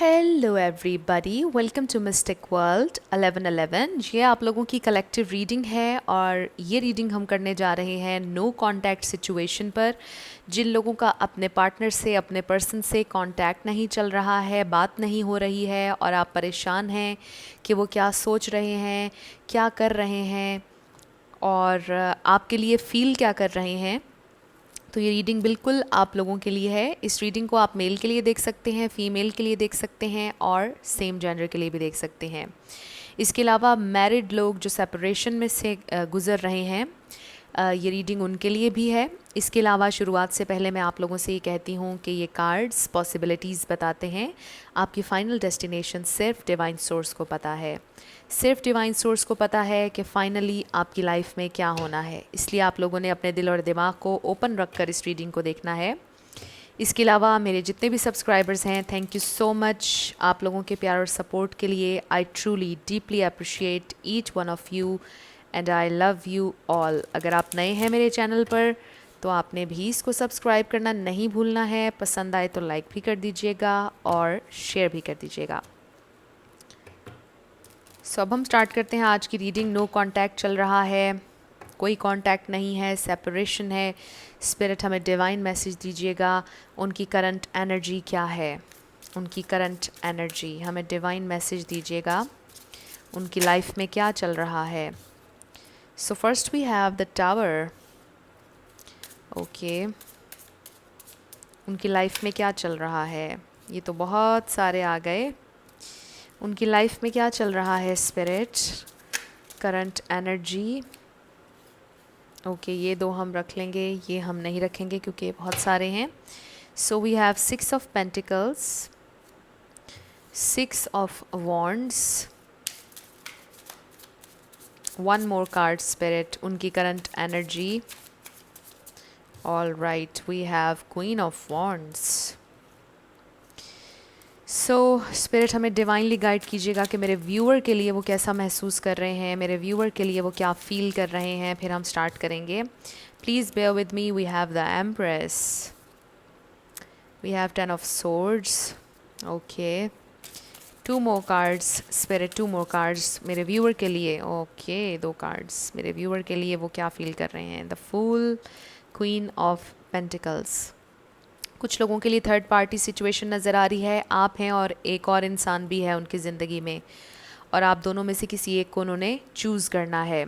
Hello everybody, welcome to mystic world 1111। ये आप लोगों की कलेक्टिव रीडिंग है और ये रीडिंग हम करने जा रहे हैं नो कांटेक्ट सिचुएशन पर। जिन लोगों का अपने पार्टनर से, अपने पर्सन से कांटेक्ट नहीं चल रहा है, बात नहीं हो रही है और आप परेशान हैं कि वो क्या सोच रहे हैं, क्या कर रहे हैं और आपके लिए फ़ील क्या कर रहे हैं। तो ये रीडिंग बिल्कुल आप लोगों के लिए है। इस रीडिंग को आप मेल के लिए देख सकते हैं, फीमेल के लिए देख सकते हैं और सेम जेंडर के लिए भी देख सकते हैं। इसके अलावा मैरिड लोग जो सेपरेशन में से गुज़र रहे हैं, ये रीडिंग उनके लिए भी है। इसके अलावा शुरुआत से पहले मैं आप लोगों से ये कहती हूँ कि ये कार्ड्स पॉसिबिलिटीज़ बताते हैं। आपकी फ़ाइनल डेस्टिनेशन सिर्फ डिवाइन सोर्स को पता है। सिर्फ डिवाइन सोर्स को पता है कि फ़ाइनली आपकी लाइफ में क्या होना है। इसलिए आप लोगों ने अपने दिल और दिमाग को ओपन रख कर इस रीडिंग को देखना है। इसके अलावा मेरे जितने भी सब्सक्राइबर्स हैं, थैंक यू सो मच आप लोगों के प्यार और सपोर्ट के लिए। I truly deeply appreciate each one of you and I love you all. अगर आप नए हैं मेरे चैनल पर तो आपने भी इसको सब्सक्राइब करना नहीं भूलना है। पसंद आए तो लाइक भी कर दीजिएगा और शेयर भी कर दीजिएगा। सो अब हम स्टार्ट करते हैं आज की रीडिंग। नो कांटेक्ट चल रहा है, कोई कांटेक्ट नहीं है, सेपरेशन है। स्पिरिट हमें डिवाइन मैसेज दीजिएगा। उनकी करंट एनर्जी क्या है, उनकी करंट एनर्जी हमें डिवाइन मैसेज दीजिएगा। उनकी लाइफ में क्या चल रहा है। So first we have the tower. Okay, उनकी लाइफ में क्या चल रहा है। ये तो बहुत सारे आ गए। उनकी लाइफ में क्या चल रहा है स्पिरिट, करंट एनर्जी। ओके, ये दो हम रख लेंगे, ये हम नहीं रखेंगे क्योंकि बहुत सारे हैं। So we have 6 of pentacles, 6 of wands, 1 more card spirit, उनकी current energy. All right, we have queen of wands. So spirit हमें डिवाइनली गाइड कीजिएगा कि मेरे व्यूअर के लिए वो कैसा महसूस कर रहे हैं, मेरे व्यूअर के लिए वो क्या फील कर रहे हैं। फिर हम स्टार्ट करेंगे। Please bear with me. We have the empress, we have 10 of swords. Okay, 2 more cards spirit, 2 more cards मेरे व्यूअर के लिए। ओके, 2 कार्ड्स मेरे व्यूअर के लिए, वो क्या फील कर रहे हैं। The fool, queen of pentacles. कुछ लोगों के लिए थर्ड पार्टी सिचुएशन नज़र आ रही है। आप हैं और एक और इंसान भी है उनकी ज़िंदगी में और आप दोनों में से किसी एक को उन्होंने चूज़ करना है।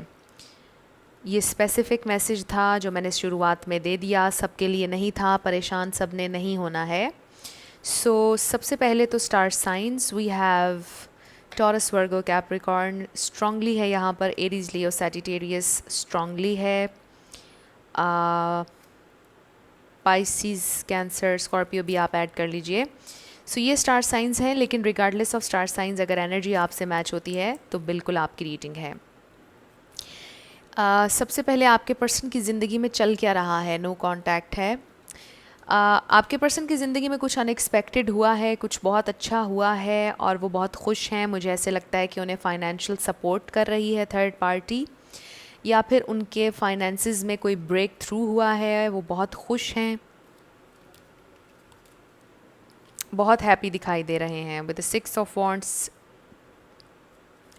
ये स्पेसिफिक मैसेज था जो मैंने शुरुआत में दे दिया, सबके लिए नहीं था। परेशान सब ने नहीं होना है। सो सबसे पहले तो star signs we have Taurus, Virgo, Capricorn strongly है यहाँ पर। एरीज, लियो, सैजिटेरियस स्ट्रांगली है। पाइसिस, कैंसर, स्कॉर्पियो भी आप ऐड कर लीजिए। सो ये स्टार साइंस हैं, लेकिन रिगार्डलेस ऑफ स्टार साइंस अगर एनर्जी आपसे मैच होती है तो बिल्कुल आपकी रीडिंग है। सबसे पहले आपके पर्सन की ज़िंदगी में चल क्या रहा है। नो कांटेक्ट है। आपके पर्सन की ज़िंदगी में कुछ अनएक्सपेक्टेड हुआ है, कुछ बहुत अच्छा हुआ है और वो बहुत खुश हैं। मुझे ऐसे लगता है कि उन्हें फाइनेंशियल सपोर्ट कर रही है थर्ड पार्टी, या फिर उनके फाइनेंसेस में कोई ब्रेक थ्रू हुआ है। वो बहुत खुश हैं, बहुत हैप्पी दिखाई दे रहे हैं। With 6 of wands,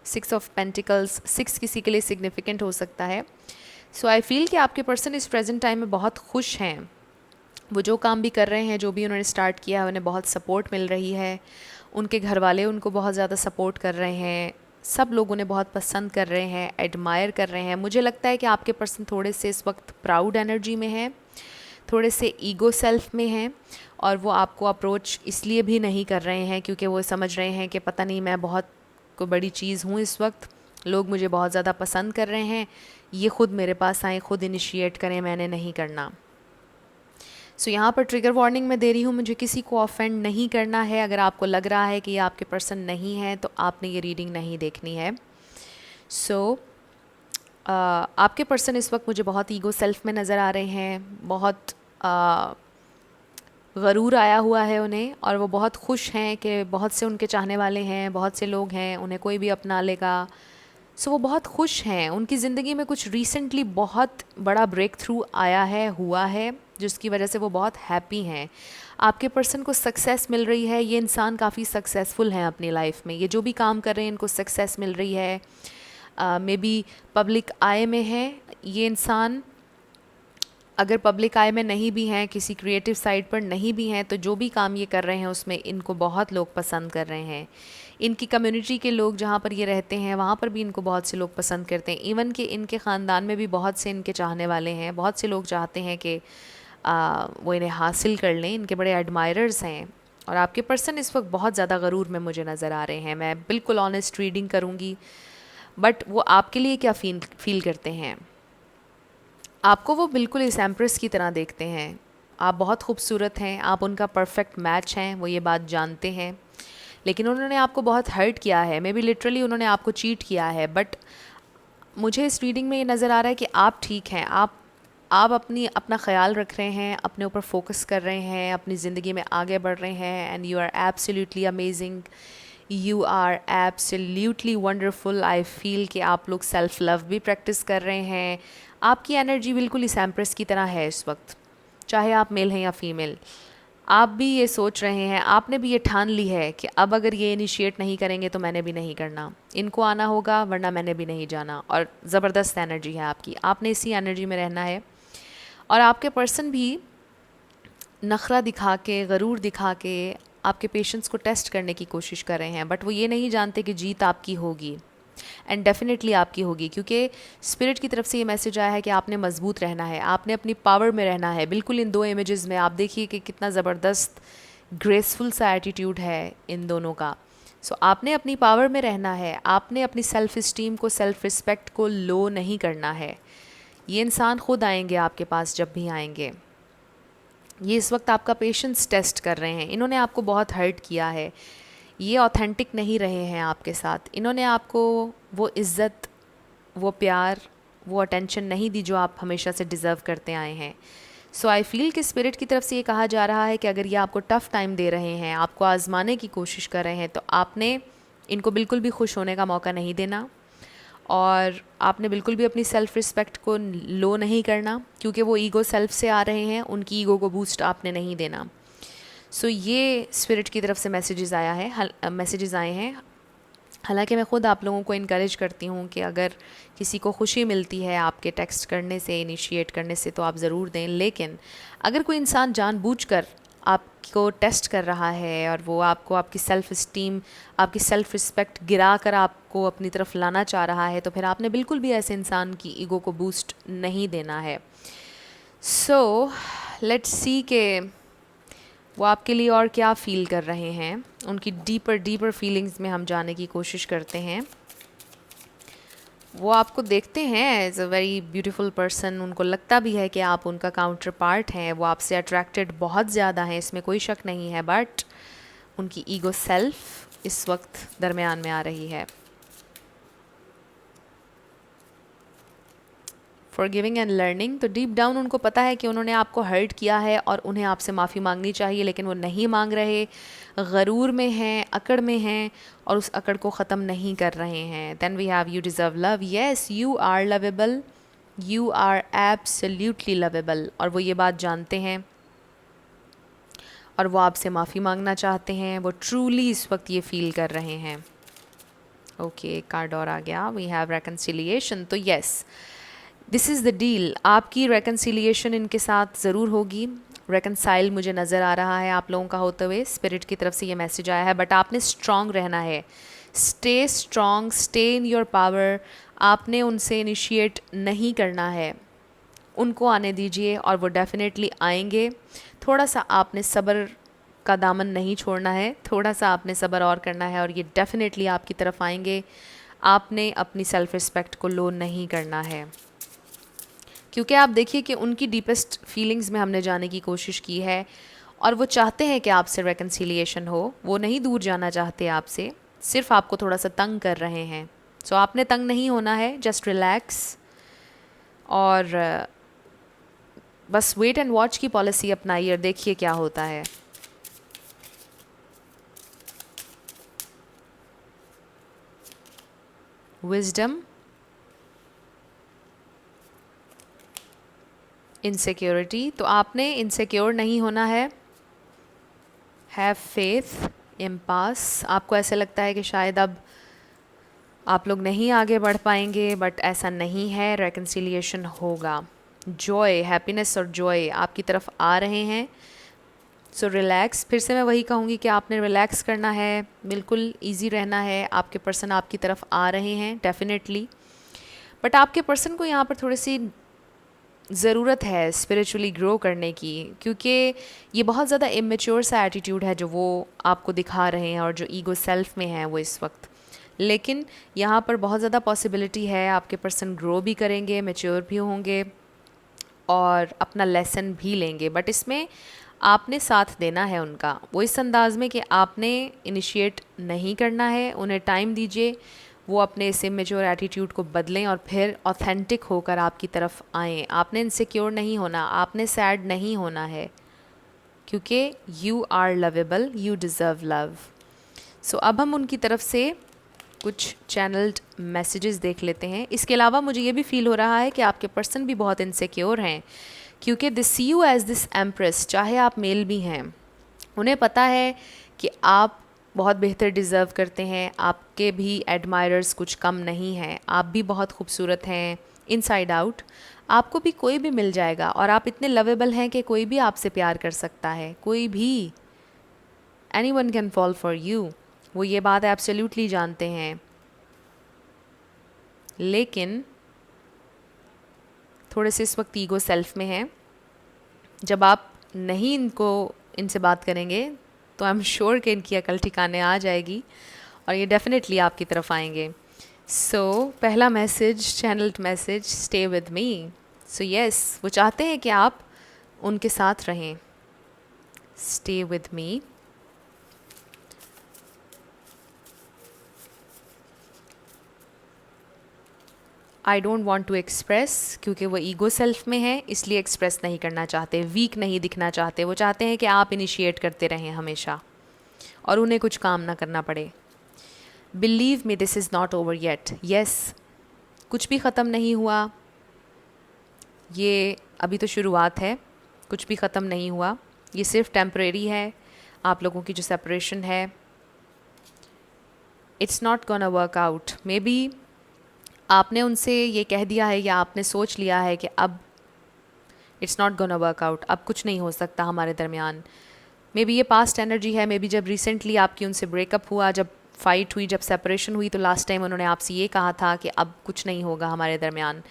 6 of pentacles, 6 किसी के लिए सिग्निफिकेंट हो सकता है। सो आई फील कि आपके पर्सन इस प्रेजेंट टाइम में बहुत खुश हैं। वो जो काम भी कर रहे हैं, जो भी उन्होंने स्टार्ट किया है, उन्हें बहुत सपोर्ट मिल रही है। उनके घर वाले उनको बहुत ज़्यादा सपोर्ट कर रहे हैं। सब लोग उन्हें बहुत पसंद कर रहे हैं, एडमायर कर रहे हैं। मुझे लगता है कि आपके पर्सन थोड़े से इस वक्त प्राउड एनर्जी में है, थोड़े से ईगो सेल्फ में हैं और वो आपको अप्रोच इसलिए भी नहीं कर रहे हैं क्योंकि वो समझ रहे हैं कि पता नहीं मैं बहुत कोई बड़ी चीज़ हूँ इस वक्त, लोग मुझे बहुत ज़्यादा पसंद कर रहे हैं, ये खुद मेरे पास आए, खुद इनिशिएट करें, मैंने नहीं करना। सो यहाँ पर ट्रिगर वार्निंग मैं दे रही हूँ, मुझे किसी को ऑफेंड नहीं करना है। अगर आपको लग रहा है कि ये आपके पर्सन नहीं है तो आपने ये रीडिंग नहीं देखनी है। सो आपके पर्सन इस वक्त मुझे बहुत ईगो सेल्फ में नज़र आ रहे हैं, बहुत गरूर आया हुआ है उन्हें और वो बहुत खुश हैं कि बहुत से उनके चाहने वाले हैं, बहुत से लोग हैं, उन्हें कोई भी अपना लेगा। सो वो बहुत खुश हैं। उनकी ज़िंदगी में कुछ रिसेंटली बहुत बड़ा ब्रेक थ्रू आया है, हुआ है, जिसकी वजह से वो बहुत हैप्पी हैं। आपके पर्सन को सक्सेस मिल रही है, ये इंसान काफ़ी सक्सेसफुल हैं अपनी लाइफ में, ये जो भी काम कर रहे हैं इनको सक्सेस मिल रही है, मे बी पब्लिक आई में है ये इंसान। अगर पब्लिक आई में नहीं भी हैं, किसी क्रिएटिव साइड पर नहीं भी हैं, तो जो भी काम ये कर रहे हैं उसमें इनको बहुत लोग पसंद कर रहे हैं। इनकी कम्युनिटी के लोग जहाँ पर ये रहते हैं वहाँ पर भी इनको बहुत से लोग पसंद करते हैं। इवन कि इनके ख़ानदान में भी बहुत से इनके चाहने वाले हैं, बहुत से लोग चाहते हैं कि वो इन्हें हासिल कर लें, इनके बड़े एडमायरर्स हैं। और आपके पर्सन इस वक्त बहुत ज़्यादा गरूर में मुझे नज़र आ रहे हैं। मैं बिल्कुल ऑनेस्ट रीडिंग करूँगी, बट वो आपके लिए क्या फील करते हैं, आपको वो बिल्कुल इस एम्प्रेस की तरह देखते हैं। आप बहुत खूबसूरत हैं, आप उनका परफेक्ट मैच हैं, वो ये बात जानते हैं। लेकिन उन्होंने आपको बहुत हर्ट किया है, मे बी लिटरली उन्होंने आपको चीट किया है। बट मुझे इस रीडिंग में ये नज़र आ रहा है कि आप ठीक हैं, आप अपना ख्याल रख रहे हैं, अपने ऊपर फोकस कर रहे हैं, अपनी ज़िंदगी में आगे बढ़ रहे हैं, and you are absolutely amazing, you are absolutely wonderful. I feel कि आप लोग सेल्फ़ लव भी प्रैक्टिस कर रहे हैं। आपकी एनर्जी बिल्कुल इस एम्प्रेस की तरह है इस वक्त, चाहे आप मेल हैं या फीमेल। आप भी ये सोच रहे हैं, आपने भी ये ठान ली है कि अब अगर ये इनिशिएट नहीं करेंगे तो मैंने भी नहीं करना, इनको आना होगा वरना मैंने भी नहीं जाना। और ज़बरदस्त एनर्जी है आपकी, आपने इसी एनर्जी में रहना है। और आपके पर्सन भी नखरा दिखा के, गरूर दिखा के आपके पेशेंस को टेस्ट करने की कोशिश कर रहे हैं, बट वो ये नहीं जानते कि जीत आपकी होगी, एंड डेफिनेटली आपकी होगी, क्योंकि स्पिरिट की तरफ से ये मैसेज आया है कि आपने मजबूत रहना है, आपने अपनी पावर में रहना है। बिल्कुल इन दो इमेजेस में आप देखिए कि कितना ज़बरदस्त ग्रेसफुल सा एटीट्यूड है इन दोनों का। सो आपने अपनी पावर में रहना है, आपने अपनी सेल्फ़ इस्टीम को, सेल्फ़ रिस्पेक्ट को लो नहीं करना है। ये इंसान खुद आएंगे आपके पास, जब भी आएंगे ये इस वक्त आपका पेशेंस टेस्ट कर रहे हैं। इन्होंने आपको बहुत हर्ट किया है, ये ऑथेंटिक नहीं रहे हैं आपके साथ, इन्होंने आपको वो इज़्ज़त, वो प्यार, वो अटेंशन नहीं दी जो आप हमेशा से डिज़र्व करते आए हैं। सो आई फील कि स्पिरिट की तरफ से ये कहा जा रहा है कि अगर ये आपको टफ़ टाइम दे रहे हैं, आपको आजमाने की कोशिश कर रहे हैं, तो आपने इनको बिल्कुल भी खुश होने का मौका नहीं देना, और आपने बिल्कुल भी अपनी सेल्फ़ रिस्पेक्ट को लो नहीं करना, क्योंकि वो ईगो सेल्फ से आ रहे हैं, उनकी ईगो को बूस्ट आपने नहीं देना। सो ये स्पिरिट की तरफ से मैसेजेस आए हैं। हालांकि मैं ख़ुद आप लोगों को इनकरेज करती हूँ कि अगर किसी को खुशी मिलती है आपके टेक्स्ट करने से, इनिशिएट करने से, तो आप ज़रूर दें। लेकिन अगर कोई इंसान जानबूझकर आपको टेस्ट कर रहा है और वो आपको आपकी सेल्फ़ इस्टीम, आपकी सेल्फ़ रिस्पेक्ट गिरा कर आपको अपनी तरफ लाना चाह रहा है, तो फिर आपने बिल्कुल भी ऐसे इंसान की ईगो को बूस्ट नहीं देना है। सो लेट्स सी के वो आपके लिए और क्या फ़ील कर रहे हैं, उनकी डीपर फीलिंग्स में हम जाने की कोशिश करते हैं। वो आपको देखते हैं as a very beautiful person, उनको लगता भी है कि आप उनका काउंटर पार्ट हैं, वो आपसे अट्रैक्टेड बहुत ज़्यादा हैं, इसमें कोई शक नहीं है। बट उनकी ईगो सेल्फ इस वक्त दरमियान में आ रही है। फॉरगिविंग एंड लर्निंग, तो डीप डाउन उनको पता है कि उन्होंने आपको हर्ट किया है और उन्हें आपसे माफ़ी मांगनी चाहिए, लेकिन वो नहीं मांग रहे, गरूर में हैं, अकड़ में हैं, और उस अकड़ को ख़त्म नहीं कर रहे हैं। Then we have you deserve love, yes you are lovable, you are absolutely lovable, और वो ये बात जानते हैं और वो आपसे माफ़ी मांगना चाहते हैं, वो ट्रूली इस वक्त ये फील कर रहे हैं। ओके, कार्ड और आ गया, वी हैव रेकन्सिलिएशन। तो yes, this is the deal, आपकी रेकन्सिलिएशन इनके साथ ज़रूर होगी। रेकन्साइल मुझे नज़र आ रहा है आप लोगों का होते हुए, स्पिरिट की तरफ से ये मैसेज आया है। बट आपने स्ट्रॉन्ग रहना है, stay strong, stay in your power. आपने उनसे इनिशिएट नहीं करना है, उनको आने दीजिए और वो डेफिनेटली आएंगे। थोड़ा सा आपने सब्र का दामन नहीं छोड़ना है, थोड़ा सा आपने सब्र और करना है, और ये डेफिनेटली आपकी तरफ आएंगे। आपने अपनी सेल्फ़ रिस्पेक्ट को लो नहीं करना है, क्योंकि आप देखिए कि उनकी डीपेस्ट फीलिंग्स में हमने जाने की कोशिश की है, और वो चाहते हैं कि आपसे रेकन्सिलिएशन हो, वो नहीं दूर जाना चाहते आपसे, सिर्फ आपको थोड़ा सा तंग कर रहे हैं। सो आपने तंग नहीं होना है, जस्ट रिलैक्स, और बस वेट एंड वॉच की पॉलिसी अपनाइए और देखिए क्या होता है। विजडम, इनसिक्योरिटी, तो आपने इनसिक्योर नहीं होना है, हैव फेथ, इम्पास, आपको ऐसे लगता है कि शायद अब आप लोग नहीं आगे बढ़ पाएंगे, बट ऐसा नहीं है, रेकन्सिलिएशन होगा। जॉय, हैप्पीनेस और जॉय आपकी तरफ आ रहे हैं। सो रिलैक्स, फिर से मैं वही कहूँगी कि आपने रिलैक्स करना है, बिल्कुल इजी रहना है। आपके पर्सन आपकी तरफ आ रहे हैं डेफिनेटली, बट आपके पर्सन को यहाँ पर थोड़ी सी ज़रूरत है स्पिरिचुअली ग्रो करने की, क्योंकि ये बहुत ज़्यादा इमेच्योर सा एटीट्यूड है जो वो आपको दिखा रहे हैं और जो ईगो सेल्फ में है वो इस वक्त। लेकिन यहाँ पर बहुत ज़्यादा पॉसिबिलिटी है, आपके पर्सन ग्रो भी करेंगे, मेच्योर भी होंगे और अपना लेसन भी लेंगे, बट इसमें आपने साथ देना है उनका, वो इस अंदाज़ में कि आपने इनिशिएट नहीं करना है, उन्हें टाइम दीजिए, वो अपने इस इमेच्योर एटीट्यूड को बदलें और फिर ऑथेंटिक होकर आपकी तरफ आएँ। आपने इनसिक्योर नहीं होना, आपने सैड नहीं होना है, क्योंकि you are lovable, you deserve love. So अब हम उनकी तरफ से कुछ चैनल्ड मैसेजेस देख लेते हैं। इसके अलावा मुझे ये भी फील हो रहा है कि आपके पर्सन भी बहुत इनसिक्योर हैं, क्योंकि दे सी यू एज दिस एम्प्रेस, चाहे आप मेल भी हैं, उन्हें पता है कि आप बहुत बेहतर डिज़र्व करते हैं, आपके भी एडमायरर्स कुछ कम नहीं हैं, आप भी बहुत खूबसूरत हैं इनसाइड आउट, आपको भी कोई भी मिल जाएगा और आप इतने लवेबल हैं कि कोई भी आपसे प्यार कर सकता है, कोई भी, any one can fall for you. वो ये बात एब्सोल्युटली जानते हैं, लेकिन थोड़े से इस वक्त ईगो सेल्फ में है। जब आप नहीं इनसे बात करेंगे तो आई एम श्योर कि इनकी अकल ठिकाने आ जाएगी और ये डेफिनेटली आपकी तरफ आएंगे। सो पहला message, channelled message, stay with me. So yes, वो चाहते हैं कि आप उनके साथ रहें। Stay with me. I don't want to express, क्योंकि वो ईगो सेल्फ में है इसलिए एक्सप्रेस नहीं करना चाहते, वीक नहीं दिखना चाहते, वो चाहते हैं कि आप इनिशिएट करते रहें हमेशा और उन्हें कुछ काम ना करना पड़े। Believe me this is not over yet. Yes, कुछ भी ख़त्म नहीं हुआ, ये अभी तो शुरुआत है, कुछ भी ख़त्म नहीं हुआ, ये सिर्फ टेम्परेरी है। आप लोगों की जो सेपरेशन है, it's not gonna work out. May be आपने उनसे ये कह दिया है या आपने सोच लिया है कि अब it's not gonna work out, अब कुछ नहीं हो सकता हमारे दरमियान। मे बी ये पास्ट एनर्जी है, मे बी जब रिसेंटली आपकी उनसे ब्रेकअप हुआ, जब फाइट हुई, जब सेपरेशन हुई, तो लास्ट टाइम उन्होंने आपसे ये कहा था कि अब कुछ नहीं होगा हमारे दरमियान।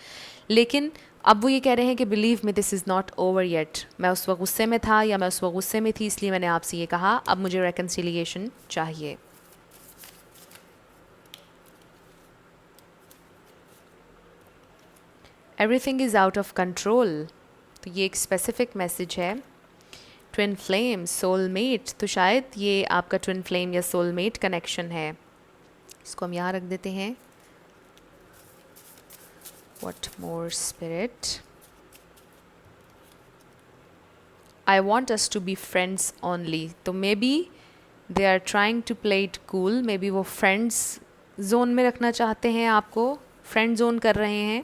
लेकिन अब वो ये कह रहे हैं कि believe me this is not over yet. मैं उस वक्त गुस्से में था या मैं उस वक्त गुस्से में थी, इसलिए मैंने आपसे ये कहा, अब मुझे रेकन्सिलिएशन चाहिए। Everything is out of control, तो ये एक स्पेसिफिक मैसेज है। ट्विन फ्लेम, सोलमेट, तो शायद ये आपका ट्विन फ्लेम या सोलमेट कनेक्शन है। इसको हम यहाँ रख देते हैं। What more, spirit? I want us to be friends only. तो maybe they are trying to play it cool, maybe वो फ्रेंड्स जोन में रखना चाहते हैं, आपको फ्रेंड जोन कर रहे हैं।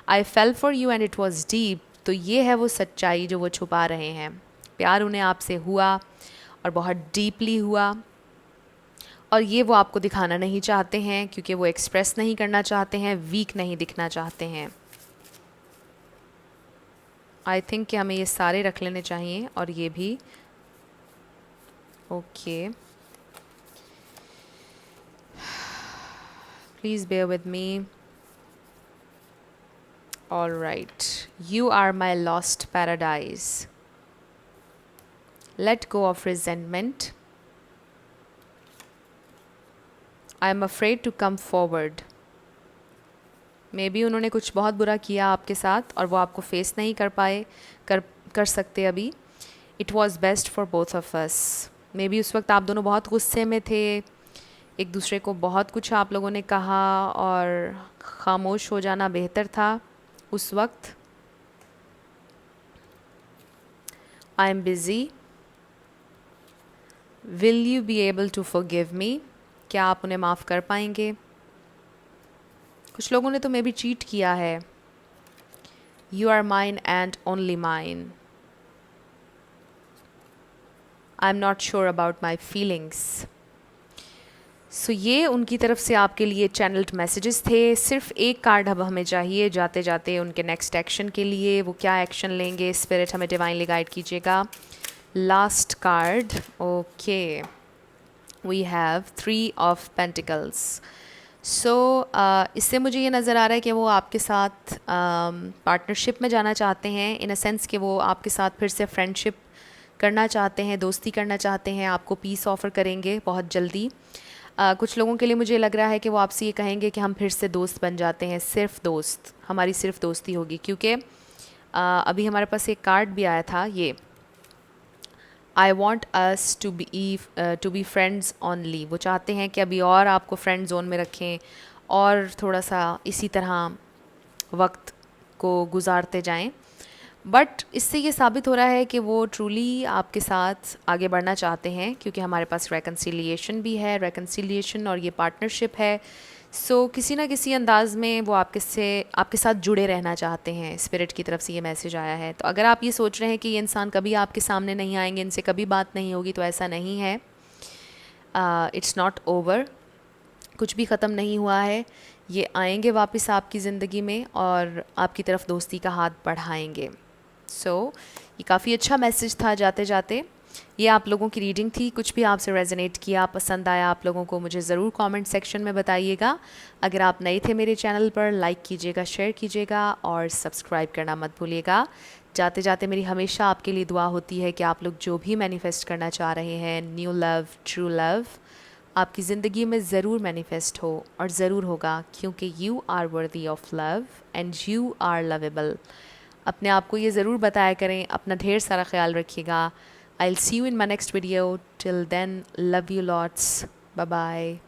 I fell for you and it was deep, तो ये है वो सच्चाई जो वो छुपा रहे हैं। प्यार उन्हें आपसे हुआ और बहुत डीपली हुआ, और ये वो आपको दिखाना नहीं चाहते हैं, क्योंकि वो एक्सप्रेस नहीं करना चाहते हैं, वीक नहीं दिखना चाहते हैं। आई थिंक कि हमें ये सारे रख लेने चाहिए और ये भी। Okay, please bear with me. All right, you are my lost paradise, let go of resentment, I am afraid to come forward. Maybe उन्होंने कुछ बहुत बुरा किया आपके साथ और वो आपको फेस नहीं कर सकते अभी। It was best for both of us, may be उस वक्त आप दोनों बहुत गुस्से में थे, एक दूसरे को बहुत कुछ आप लोगों ने कहा और खामोश हो जाना बेहतर था उस वक्त। I am busy, will you be able to forgive me, क्या आप उन्हें माफ़ कर पाएंगे? कुछ लोगों ने तो मे बी चीट किया है। You are mine and only mine, I am not sure about my feelings. So ये उनकी तरफ से आपके लिए चैनल्ड मैसेजेस थे। सिर्फ एक कार्ड अब हमें चाहिए जाते जाते उनके नेक्स्ट एक्शन के लिए। वो क्या एक्शन लेंगे, स्पिरिट हमें डिवाइनली गाइड कीजिएगा। Last card, okay, we have 3 of pentacles. So इससे मुझे ये नज़र आ रहा है कि वो आपके साथ पार्टनरशिप में जाना चाहते हैं, इन अ सेंस कि वो आपके साथ फिर से फ्रेंडशिप करना चाहते हैं, दोस्ती करना चाहते हैं, आपको पीस ऑफ़र करेंगे बहुत जल्दी। कुछ लोगों के लिए मुझे लग रहा है कि वो आपसे ये कहेंगे कि हम फिर से दोस्त बन जाते हैं, सिर्फ दोस्त, हमारी सिर्फ दोस्ती होगी। क्योंकि अभी हमारे पास एक कार्ड भी आया था, ये I want us to be friends only. वो चाहते हैं कि अभी और आपको फ्रेंड जोन में रखें और थोड़ा सा इसी तरह वक्त को गुजारते जाएं। बट इससे ये साबित हो रहा है कि वो ट्रूली आपके साथ आगे बढ़ना चाहते हैं, क्योंकि हमारे पास रेकन्सिलिएशन भी है, रेकन्सिलिएशन और ये पार्टनरशिप है। सो किसी ना किसी अंदाज में वो आपके साथ जुड़े रहना चाहते हैं। स्पिरिट की तरफ से ये मैसेज आया है। तो अगर आप ये सोच रहे हैं कि ये इंसान कभी आपके सामने नहीं आएंगे, इनसे कभी बात नहीं होगी, तो ऐसा नहीं है। इट्स नॉट ओवर, कुछ भी ख़त्म नहीं हुआ है। ये आएंगे वापस आपकी ज़िंदगी में और आपकी तरफ दोस्ती का हाथ बढ़ाएंगे। सो ये काफ़ी अच्छा मैसेज था जाते जाते। ये आप लोगों की रीडिंग थी। कुछ भी आपसे रेजोनेट किया, पसंद आया आप लोगों को, मुझे ज़रूर कमेंट सेक्शन में बताइएगा। अगर आप नए थे मेरे चैनल पर, लाइक कीजिएगा, शेयर कीजिएगा और सब्सक्राइब करना मत भूलिएगा। जाते जाते मेरी हमेशा आपके लिए दुआ होती है कि आप लोग जो भी मैनिफेस्ट करना चाह रहे हैं, न्यू लव, ट्रू लव, आपकी ज़िंदगी में ज़रूर मैनिफेस्ट हो और ज़रूर होगा, क्योंकि you are worthy of love and you are lovable. अपने आप को ये ज़रूर बताया करें। अपना ढेर सारा ख्याल रखिएगा। I'll see you in my next video. Till then, love you lots. Bye bye.